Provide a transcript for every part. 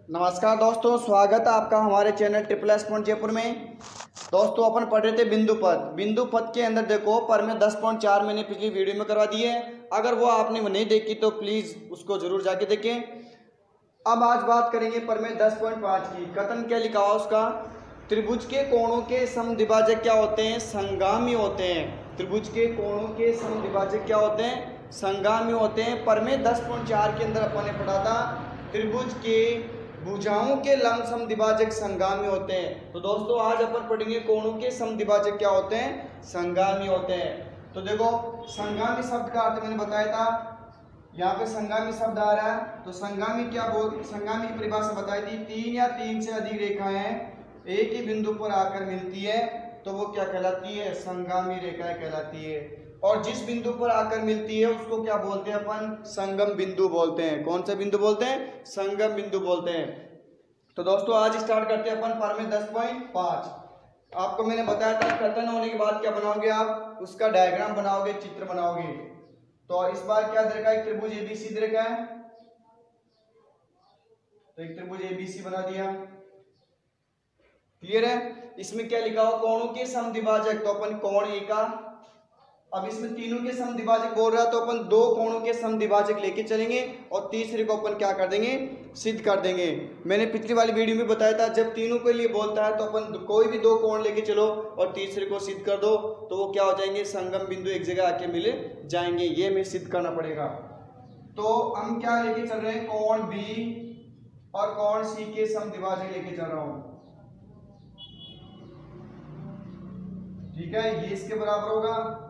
नमस्कार दोस्तों, स्वागत है आपका हमारे channel triple S point Jaipur में। दोस्तों अपन पढ़ रहे थे बिंदु पद के अंदर देखो पर में 10.4 मैंने पिछली वीडियो में करवा दी है। अगर वो आपने नहीं देखी तो प्लीज़ उसको जरूर जाके देखें। अब आज बात करेंगे पर में 10.5 की। कथन क्या लिखा हुआ उसका, त्रिभुज के कोणों के समद्विभाजक क्या होते हैं? संगामी होते हैं। त्रिभुज के कोणों के समद्विभाजक क्या होते हैं? संगामी होते हैं। पर में 10.4 के अंदर अपन ने पढ़ा था त्रिभुज के भुजाओं के लंब समद्विभाजक संगामी होते हैं। तो दोस्तों आज अपन पढ़ेंगे कोणों के समद्विभाजक क्या होते हैं? संगामी होते हैं। तो देखो संगामी शब्द का अर्थ मैंने बताया था, यहाँ पे संगामी शब्द आ रहा है। तो संगामी संगामी की परिभाषा बताई थी, तीन या तीन से अधिक रेखाएं एक ही बिंदु पर आकर मिलती है तो वो क्या कहलाती है? संगामी रेखाएं कहलाती है। और जिस बिंदु पर आकर मिलती है उसको क्या बोलते हैं अपन? संगम बिंदु बोलते हैं। कौन सा बिंदु बोलते हैं? संगम बिंदु बोलते हैं। तो दोस्तों आज स्टार्ट करते हैं अपन पर में 10.5। आपको मैंने बताया था कथन होने के बाद क्या बनाओगे आप? उसका डायग्राम बनाओगे, चित्र बनाओगे। तो इस बार क्या दे रखा है? त्रिभुज एबीसी दे रखा है। तो एक त्रिभुज एबीसी बना दिया। क्लियर है? इसमें क्या लिखा हुआ? कोणों के समद्विभाजक। तो अपन कोण ए का, अब इसमें तीनों के समद्विभाजक बोल रहा है तो अपन दो कोणों के समद्विभाजक लेके चलेंगे और तीसरे को अपन क्या कर देंगे? सिद्ध कर देंगे। मैंने पिछली वाली वीडियो में बताया था जब तीनों के लिए बोलता है तो अपन कोई भी दो कोण लेके चलो और तीसरे को सिद्ध कर दो तो वो क्या हो जाएंगे? संगम बिंदु एक जगह आके मिल जाएंगे। ये हमें सिद्ध करना पड़ेगा। तो हम क्या लेके चल रहे हैं? कोण बी और कोण सी के समद्विभाजक लेके चल रहा हूं। ठीक है, ये इसके बराबर होगा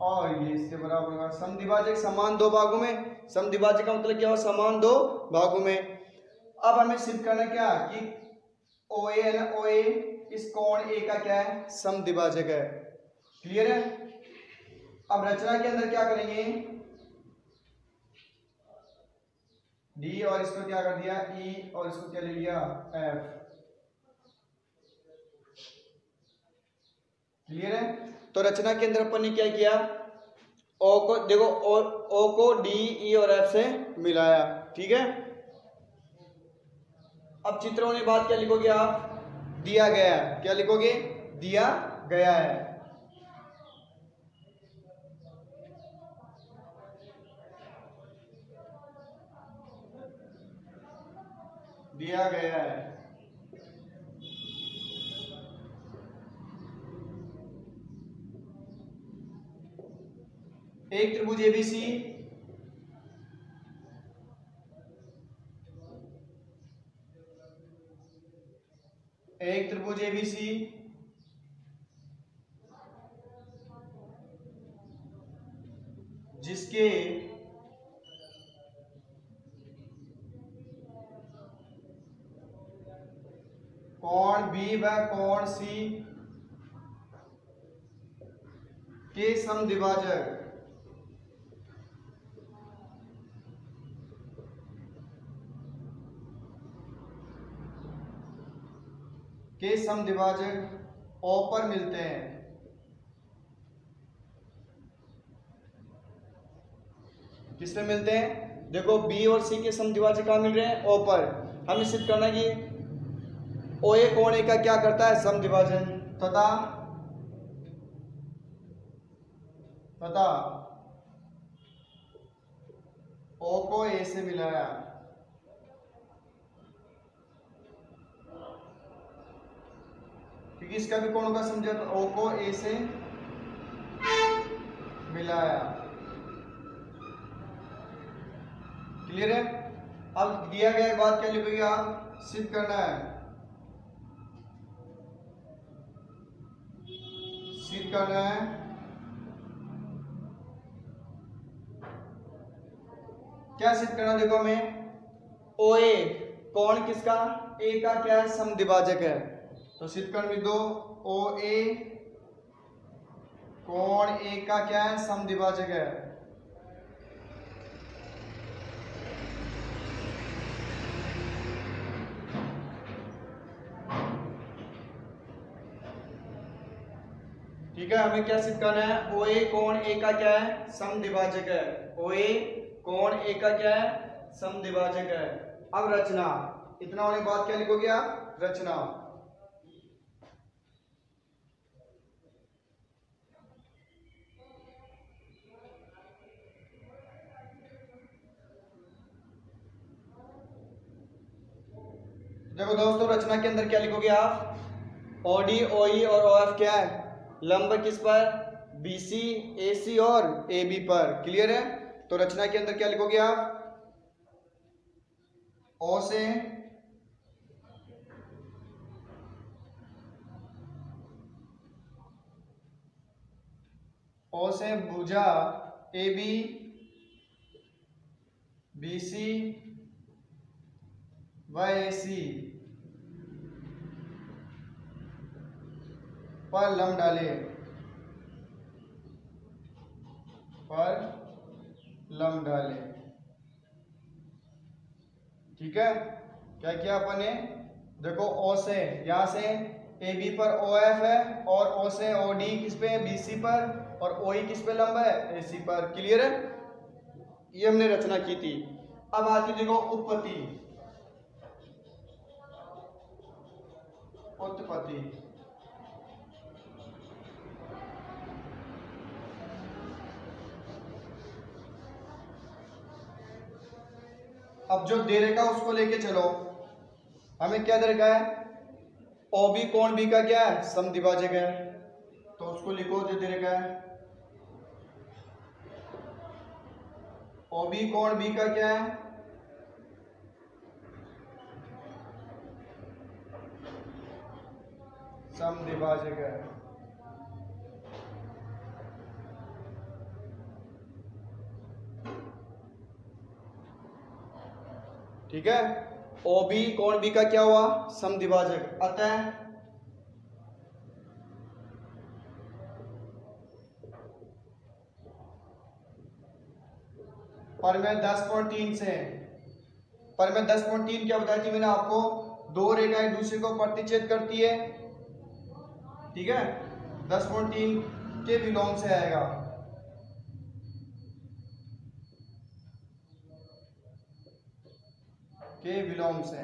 और ये इसके बराबर होगा। समद्विभाजक समान दो भागों में। समद्विभाजक का मतलब क्या हो? समान दो भागों में। अब हमें सिद्ध करना क्या कि OA है ना, OA इस कोण ए का क्या है? समद्विभाजक है। क्लियर है? अब रचना के अंदर क्या करेंगे? डी और इसको क्या कर दिया? ई और इसको क्या ले लिया? एफ। क्लियर है? तो रचना के अंदर अपन ने क्या किया? ओ को देखो, ओ को डी, ई और एफ से मिलाया। ठीक है, अब चित्र होने के बाद क्या लिखोगे आप? दिया गया है। क्या लिखोगे? दिया गया है। दिया गया है। एक त्रिभुज एबीसी जिसके कोण बी व कोण सी के समद्विभाजक O पर मिलते हैं। किस पे मिलते हैं? देखो बी और सी के समद्विभाजक कहाँ मिल रहे हैं? O पर। हमें सिद्ध करना कि OA कोण ए का क्या करता है? समद्विभाजन। तथा O को A से मिलाया। क्योंकि इसका भी कोणों का समझौता, O को A से मिलाया। क्लियर है? अब दिया गया बात क्या लिखोगे आप? सिद्ध करना है। सिद्ध करना है। क्या सिद्ध करना? देखो हमें OA कोण किसका? A का क्या है? समद्विभाजक है। तो सिद्ध करने दो, OA कोण A का क्या है? समद्विभाजक है। ठीक है, हमें क्या सिद्ध करना है? OA कोण A का क्या है? समद्विभाजक है। OA कोण ए का क्या है, समद्विभाजक है। अब रचना इतना होने के बाद क्या लिखोगे आप? रचना। देखो दोस्तों, रचना के अंदर क्या लिखोगे आप? ओडी, ओई और ओएफ क्या है? लंब किस पर? बीसी, एसी और एबी पर। क्लियर है? तो रचना के अंदर क्या लिखोगे आप? ओ से भुजा एबी, बीसी व एसी पर लंब डाले, ठीक है। क्या किया अपन ने? देखो ओ से, यहां से ए बी पर ओ एफ है, और ओ से ओ डी किस पे है? बीसी पर, और ओ ई किस पे लंब है? एसी पर। क्लियर है? ये हमने रचना की थी। अब आती देखो उत्पत्ति। अब जो दे रखा उसको लेके चलो। हमें क्या दे रखा है? ओबी कोण बी का क्या है? समद्विभाजक है। तो उसको लिखो जो दे रखा है। ओबी कोण बी का क्या है? समद्विभाजक है। ठीक है। OB कोण B का क्या हुआ? समद्विभाजक। अतः परिमेय 10.3 से, परिमेय 10.3 क्या बताई थी मैंने आपको? दो रेखा एक दूसरे को प्रतिच्छेद करती है। ठीक है, 10.3 के विलोम से आएगा। के विलोम से।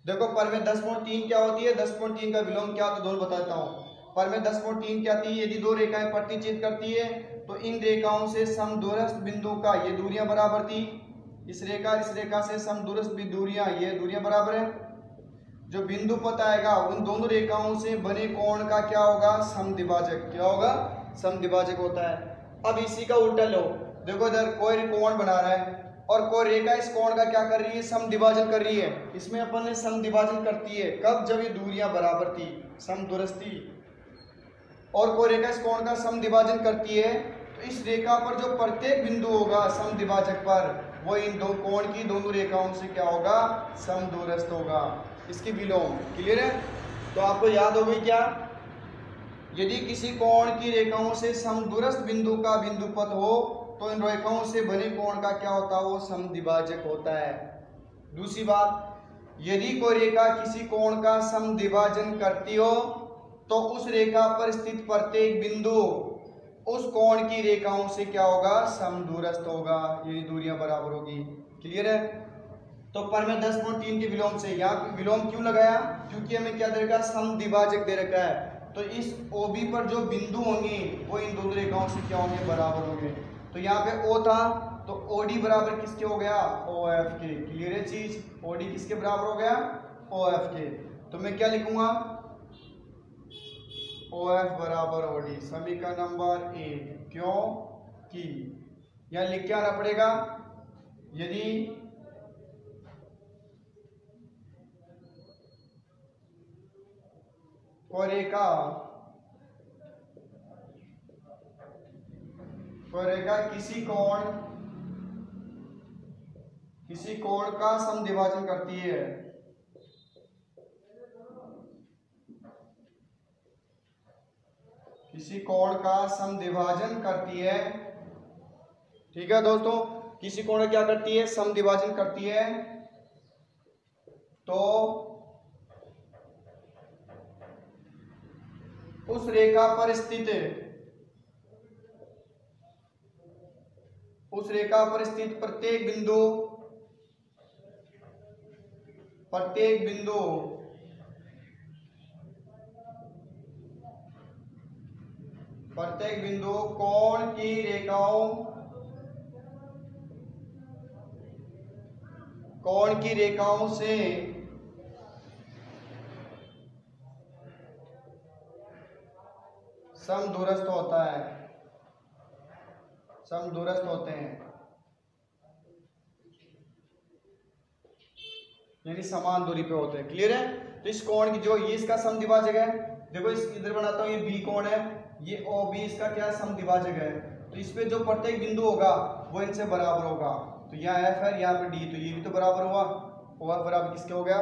देखो परिमेय 10.3 क्या होती है? 10.3 का विलोम क्या होता है दोनों बताता हूं। परिमेय 10.3 क्या आती है? यदि दो रेखाएं प्रतिच्छेद करती है तो इन रेखाओं से समदूरस्थ बिंदु का, ये दूरियां बराबर थी, इस रेखा से समदूरस्थ दूरियां, ये दूरियां बराबर है। जो बिंदु पद आएगा उन दोनों रेखाओं से बने कोण का क्या होगा? समद्विभाजक। क्या होगा? समद्विभाजक होता है। अब इसी का उल्टा लो। देखो इधर कोई कोण बना रहा है और कोई रेखा इस कोण का क्या कर रही है? समद्विभाजन कर रही है। इसमें अपन ने समद्विभाजन करती है कब? जब ये दूरियां बराबर थी, समदूरस्थ थी। और कोई रेखा इस कोण का समद्विभाजन करती है तो इस रेखा पर जो प्रत्येक बिंदु होगा समद्विभाजक पर, वो इन दो कोण की दोनों रेखाओं से क्या होगा? समदूरस्थ होगा। इसकी विलोम। क्लियर है? तो आपको याद हो गई क्या? यदि किसी कोण की रेखाओं से समदूरस्थ बिंदु का बिंदुपथ हो तो इन रेखाओं से बने कोण का क्या होता है? वो समद्विभाजक होता है। दूसरी बात, यदि कोई रेखा किसी कोण का समद्विभाजन करती हो तो उस रेखा पर स्थित प्रत्येक बिंदु उस कोण की रेखाओं से क्या होगा? समदूरस्थ होगा। ये दूरियां बराबर होगी। क्लियर है? तो परिमेय 10.3 के विलोम से, यहाँ विलोम क्यों लगाया? क्योंकि हमें क्या दे रखा है? समद्विभाजक दे रखा है। तो इस OB पर जो बिंदु होंगे वो इन दोनों रेखाओं से क्या होंगे? बराबर होंगे। तो यहाँ पे O था तो OD बराबर किसके हो गया? OF के। क्लियर है चीज? OD किसके बराबर हो गया? OF के। तो मैं क्या लिखूंगा? OF बराबर OD। समीकरण नंबर 1। क्यों कि यहां लिख के आना पड़ेगा, यदि कोई रेखा किसी कोण का समद्विभाजन करती है, किसी कोण का समद्विभाजन करती है। ठीक है दोस्तों, किसी कोण का क्या करती है? समद्विभाजन करती है। तो उस रेखा पर स्थित प्रत्येक बिंदु प्रत्येक बिंदु कोण की रेखाओं से समदूरस्थ होते हैं, यानी समान दूरी पे होते हैं। क्लियर है? तो इस कोण की जो ये इसका समद्विभाजक है, देखो इस इधर बनाता हूं, ये बी कोण है, ये ओ बी इसका क्या समद्विभाजक है। तो इस पे जो प्रत्येक बिंदु होगा वो इनसे बराबर होगा। तो यहाँ एफ है, यहाँ पे डी, तो ये भी तो बराबर हुआ, ओ एफ बराबर किसके हो गया,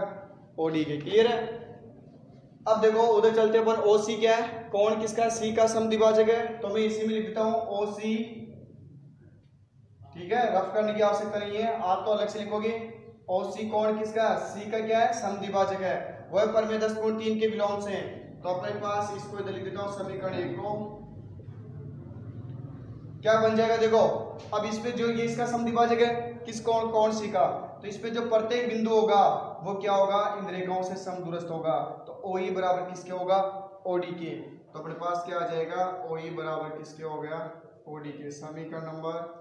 ओ डी के। क्लियर है? अब देखो उधर चलते अपन, ओ सी क्या है, कोण किसका, सी का समद्विभाजक है, तो मैं इसी में लिख देता हूं ओ सी। ठीक है, रफ करने की आवश्यकता नहीं है, आप तो अलग से लिखोगे। ओ सी कोण किसका, सी का क्या है, समद्विभाजक है, वह प्रमेय 10.3 के विलोम से। तो अपने पास इसको इधर लिख देता हूं, समीकरण 1 को क्या बन जाएगा, देखो अब इस पे जो ये इसका समद्विभाजक है, किस कोण सी का, तो इस पे जो प्रत्येक बिंदु होगा वो क्या होगा, इन रेखाओं से समदूरस्थ होगा। तो ओ ई बराबर किसके होगा, ओ डी के। तो अपने पास क्या आ जाएगा, ओ ई बराबर किसके हो गया, ओ डी के। समीकरण नंबर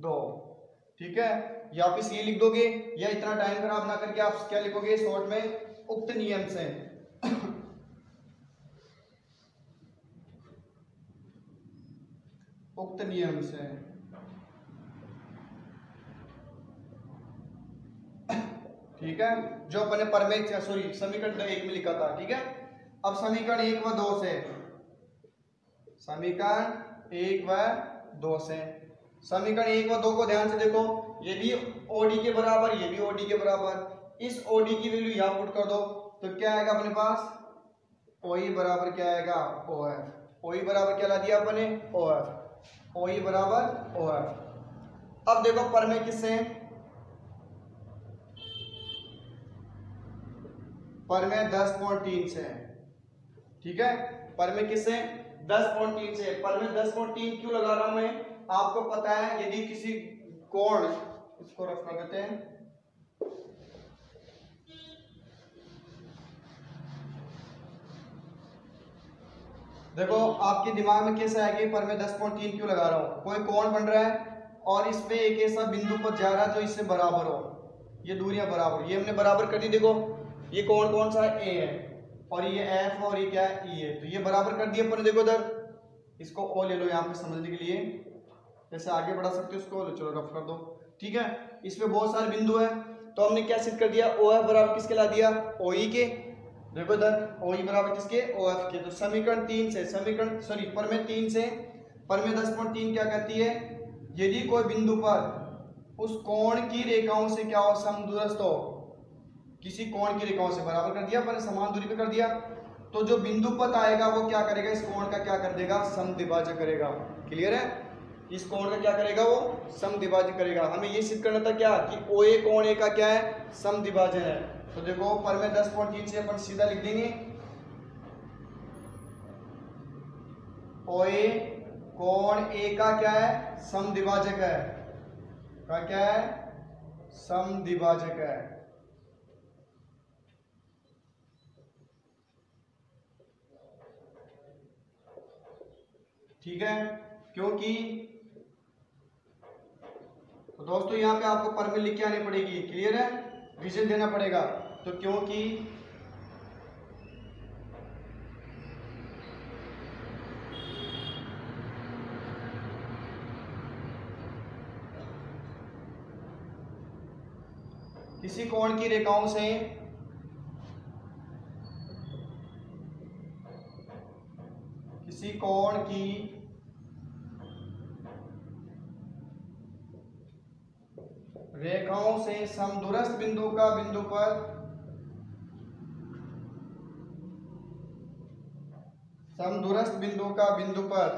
2। ठीक है, या आप इस ये लिख दोगे, या इतना टाइम खराब ना करके आप क्या लिखोगे शॉर्ट में, उक्त नियम से। उक्त नियम से। ठीक है, जो अपने प्रमेय सॉरी समीकरण 1 में लिखा था। ठीक है, अब समीकरण 1 व 2 से, समीकरण 1 व 2 से, समीकरण 1 व 2 को ध्यान से देखो, ये भी ओडी के बराबर, ये भी ओडी के बराबर। इस ओडी की वैल्यू यहां पुट कर दो, तो क्या आएगा अपने पास, ओई बराबर क्या आएगा, ओ एफ। ओई बराबर क्या ला दिया अपने, ओ एफ। ओई बराबर ओ एफ। अब देखो प्रमेय किससे, प्रमेय 10.3 से। ठीक है, प्रमेय किससे, 10.3 से। प्रमेय 10.3 क्यों लगा रहा हूं मैं, आपको पता है यदि किसी कोण, इसको रफ कर देते हैं, देखो आपके दिमाग में कैसा है कि प्रमेय 10.3 क्यों लगा रहा हूं, कोई कोण बन रहा है और इस पे एक ऐसा बिंदु पर जा रहा है जो इससे बराबर हो, ये दूरियां बराबर, ये हमने बराबर कर दी। देखो ये कोण कौन सा है, ए है, और ये एफ और ये क्या है, ई है, तो ये बराबर कर दिया अपन। देखो इधर इसको ओ ले लो यहाँ पे समझने के लिए, जैसे आगे बढ़ा सकते हो उसको, चलो रफ कर दो। ठीक है, इस पे बहुत सारे बिंदु है, तो हमने क्या सिद्ध कर दिया, ओ एफ बराबर किसके ला दिया, ओ ई के। देखो इधर ओ ई बराबर किसके, ओ एफ के। तो समीकरण 3 से, समीकरण सॉरी प्रमेय 3 से प्रमेय 10.3 क्या कहती है, यदि कोई बिंदु पर उस कोण की रेखाओं से क्या हो, समदूरस्थ हो, किसी कोण की रेखाओं से बराबर कर दिया पर समान दूरी पे कर दिया, तो जो बिंदु पथ आएगा वो क्या करेगा, इस कोण का क्या कर देगा, समद्विभाजक करेगा। क्लियर है, इस कोण का क्या करेगा, वो समद्विभाजक करेगा। हमें ये सिद्ध करना था क्या, कि ओ ए कोण ए का क्या है, समद्विभाजक है। तो देखो प्रमेय 10.3 से अपन सीधा लिख देंगे, ओ ए कोण ए का क्या है, समद्विभाजक है, का क्या है, समद्विभाजक है। ठीक है, क्योंकि तो दोस्तों यहाँ पे आपको प्रमेय लिख के आनी पड़ेगी। क्लियर है, विजन देना पड़ेगा। तो क्योंकि किसी कोण की रेखाओं से किसी कोण की रेखाओं से समदूरस्थ बिंदु का बिंदु पर समदूरस्थ बिंदु का बिंदु पर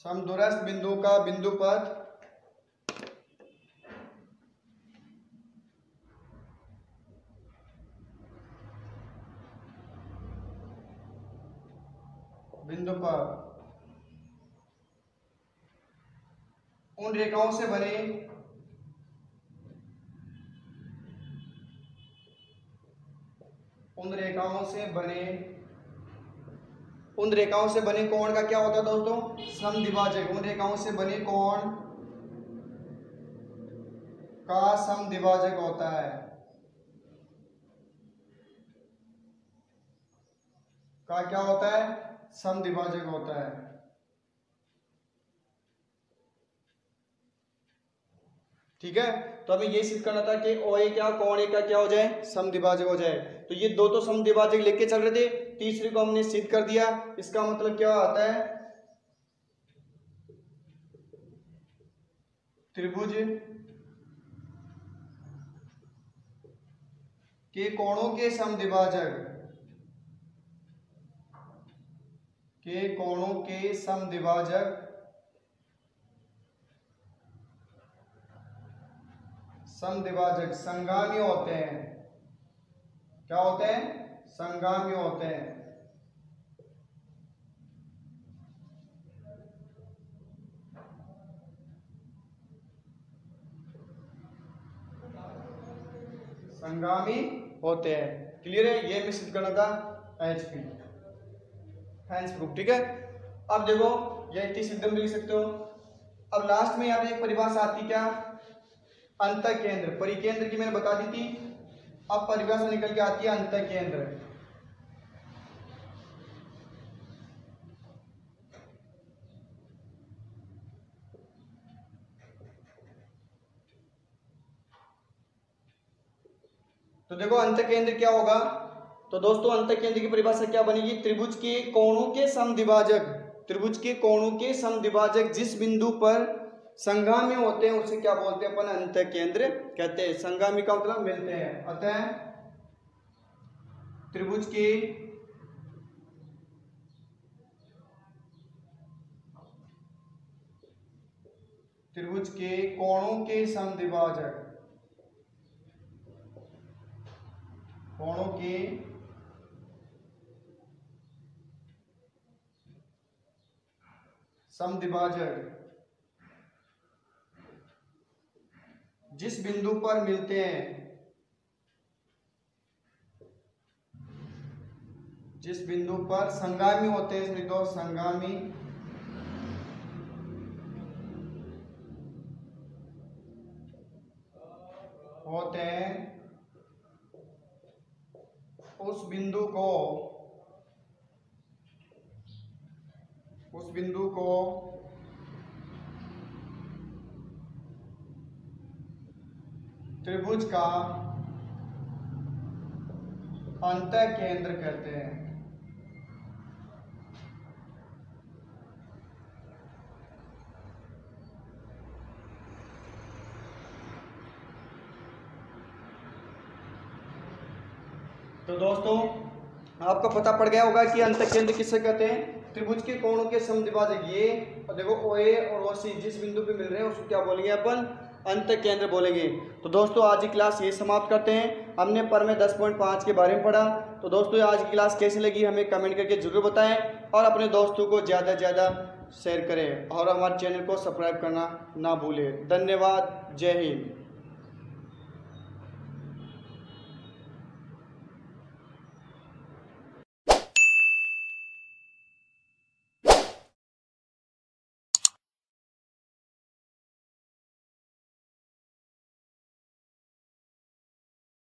समदूरस्थ बिंदु का बिंदु पथ बिंदु पर उन रेखाओं से बने उन रेखाओं से बने कोण का क्या होता है दोस्तों? समद्विभाजक। उन रेखाओं से बने कोण का समद्विभाजक होता है। का क्या होता है? समद्विभाजक होता है। ठीक है, तो हमें ये सिद्ध करना था कि OA क्या कोण A का क्या हो जाए? समद्विभाजक हो जाए। तो ये दो तो समद्विभाजक लेके चल रहे थे, तीसरे को हमने सिद्ध कर दिया। इसका मतलब क्या आता है? त्रिभुज के कोणों के समद्विभाजक संगामी होते हैं। क्या होते हैं? संगामी होते हैं। संगामी होते हैं। क्लियर है? ये हमें सिद्ध करना था हैंस प्रूफ। ठीक है, अब देखो ये इतनी सिद्ध में लिख सकते हो। अब लास्ट में यहाँ पे एक परिभाषा आती, क्या? अंतःकेंद्र। परिकेंद्र की मैंने बता दी थी, अब परिभाषा निकल के आती है अंतःकेंद्र। तो देखो अंतःकेंद्र क्या होगा? तो दोस्तों अंतःकेंद्र की परिभाषा क्या बनेगी? त्रिभुज के कोणों के समद्विभाजक जिस बिंदु पर संगामी होते हैं उसे क्या बोलते हैं? अपन अंतःकेंद्र कहते हैं। संगामी का मतलब मिलते हैं। अतः त्रिभुज के कोणों के समद्विभाजक जिस बिंदु पर मिलते हैं, जिस बिंदु पर संगामी होते हैं, इसमें दो संगामी होते हैं, उस बिंदु को त्रिभुज का अंतःकेंद्र कहते हैं। तो दोस्तों आपको पता पड़ गया होगा कि अंतःकेंद्र किसे कहते हैं? त्रिभुज के कोणों के समद्विभाजक। ये और देखो OA और OC जिस बिंदु पे मिल रहे हैं उसको क्या बोलेंगे? अपन अंतःकेंद्र बोलेंगे। तो दोस्तों आज की क्लास ये समाप्त करते हैं। हमने प्रमेय 10.5 के बारे में पढ़ा। तो दोस्तों आज की क्लास कैसी लगी हमें कमेंट करके जरूर बताएं और अपने दोस्तों को ज़्यादा से ज़्यादा शेयर करें और हमारे चैनल को सब्सक्राइब करना ना भूलें। धन्यवाद। जय हिंद।